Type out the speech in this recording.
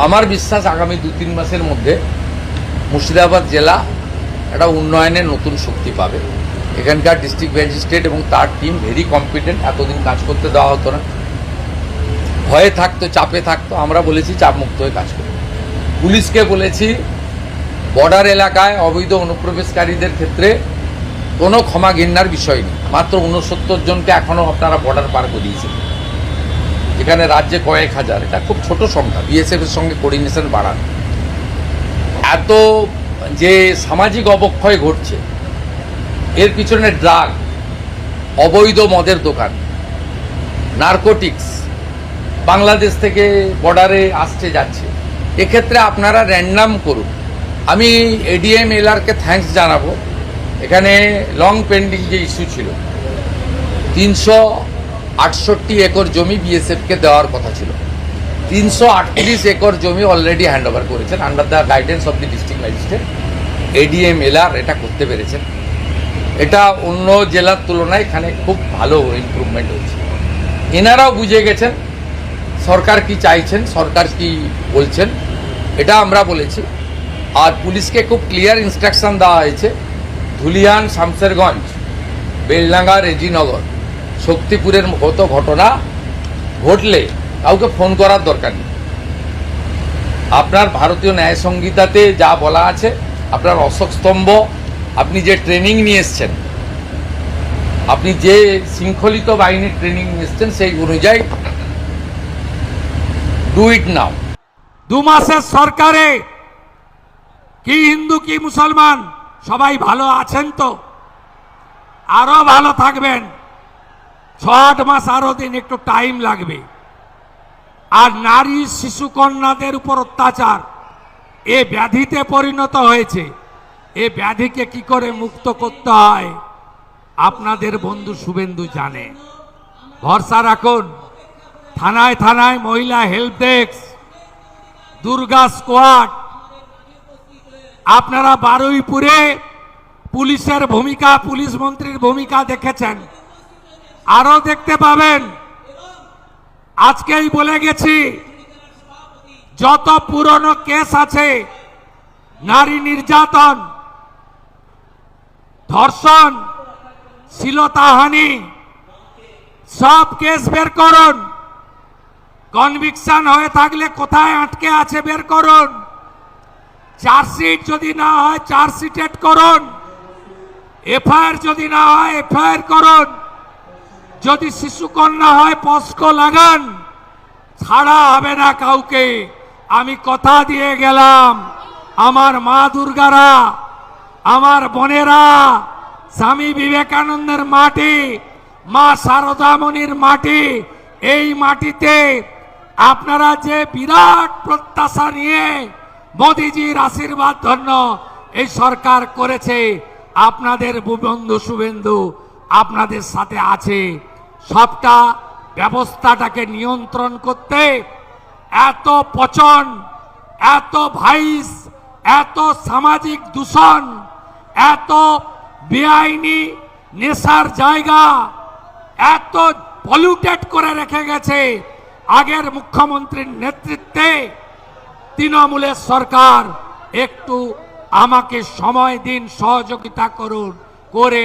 আমার বিশ্বাস আগামী 2-3 মাসের মধ্যে মুর্শিদাবাদ জেলা একটা উন্নয়নের নতুন শক্তি পাবে। এখানকার ডিস্ট্রিক্ট ম্যাজিস্ট্রেট এবং তার টিম ভেরি কম্পিটেন্ট। এতদিন কাজ করতে দেওয়া হতো না, ভয়ে থাকতো, চাপে থাকতো। আমরা বলেছি চাপ মুক্ত হয়ে কাজ করব। পুলিশকে বলেছি বর্ডার এলাকায় অবৈধ অনুপ্রবেশকারীদের ক্ষেত্রে কোনো ক্ষমা ঘেন্নার বিষয় নেই। মাত্র 69 জনকে এখনও আপনারা বর্ডার পার করিয়েছেন, যেখানে রাজ্যে কয়েক হাজার। এটা খুব ছোট সংখ্যা। বিএসএফ এর সঙ্গে কোঅর্ডিনেশন বাড়ান। এত যে সামাজিক অবক্ষয় ঘটছে, এর পিছনে ড্রাগ, অবৈধ মদের দোকান, নারকোটিক্স বাংলাদেশ থেকে বর্ডারে আসছে যাচ্ছে। এক্ষেত্রে আপনারা র্যান্ডাম করুন। আমি এডিএম এলআরকে থ্যাঙ্কস জানাবো। এখানে লং পেন্ডিং যে ইস্যু ছিল, 368 একর জমি বিএসএফকে দেওয়ার কথা ছিল, 338 একর জমি অলরেডি হ্যান্ড ওভার করেছেন under the guidance of the district magistrate. ADM LR এটা করতে পেরেছেন। এটা অন্য জেলার তুলনায় এখানে খুব ভালো ইমপ্রুভমেন্ট হয়েছে। এনারাও বুঝে গেছেন সরকার কি চাইছেন, সরকার কি বলছেন, এটা আমরা বলেছি। আর পুলিশকে খুব ক্লিয়ার ইনস্ট্রাকশন দেওয়া হয়েছে, ধুলিয়ান, শামসেরগঞ্জ, বেলডাঙ্গা, রেজিনগর, শক্তিপুরের মতো ঘটনা ঘটলে কাউকে ফোন করার দরকার নেই। আপনার ভারতীয় ন্যায় সংহিতাতে যা বলা আছে, আপনার অশোক স্তম্ভ, আপনি যে ট্রেনিং নিয়ে এসছেন, আপনি যে শৃঙ্খলিত বাহিনীর ট্রেনিং নিয়ে এসছেন, সেই অনুযায়ী ডু ইট নাও। 2 মাসের সরকারে কি হিন্দু কি মুসলমান সবাই ভালো আছেন তো? আরো ভালো থাকবেন। 6-8 মাস আরো দিন একটু টাইম লাগবে। আর নারী শিশু কন্যাদের উপর অত্যাচার এ ব্যাধিতে পরিণত হয়েছে। এ ব্যাধিকে কি করে মুক্ত করতে হয় আপনাদের বন্ধু শুভেন্দু জানে। ভরসা রাখুন। থানায় থানায় মহিলা হেল্প ডেস্ক, দুর্গা স্কোয়াড। আপনারা বারুইপুরে পুলিশের ভূমিকা, পুলিশ মন্ত্রীর ভূমিকা দেখেছেন, আরো দেখতে পাবেন। আজকেই বলে গেছি, যত পুরনো কেস আছে, নারী নির্যাতন, ধর্ষণ, শ্লীলতাহানি, সব কেস বের করুন। কনভিকশন হয়ে থাকলে কোথায় আটকে আছে বের করুন। চার্জশিট যদি না হয় চার্জশিটেড করুন। এফআইআর যদি না হয় এফআইআর করুন। যদি শিশুকন্যা হয় পস্কো লাগান। ছাড়া হবে না কাউকে। আমি কথা দিয়ে গেলাম, আমার মা দুর্গারা, আমার বোনেরা, স্বামী বিবেকানন্দের মাটি, মা শারদামণির মাটি, এই মাটিতে আপনারা যে বিরাট প্রত্যাশা নিয়ে মোদিজির আশীর্বাদ ধন্য এই সরকার করেছে, আপনাদের বন্ধু শুভেন্দু আপনাদের সাথে আছে। সবটা ব্যবস্থাটাকে নিয়ন্ত্রণ করতে এত পচন, এত ভাইস, এত সামাজিক দূষণ, এত বেআইনি নেশার জায়গা, এত পলিউটেড করে রেখে গেছে আগের মুখ্যমন্ত্রীর নেতৃত্বে তৃণমূলের সরকার। একটু আমাকে সময় দিন, সহযোগিতা করুন, করে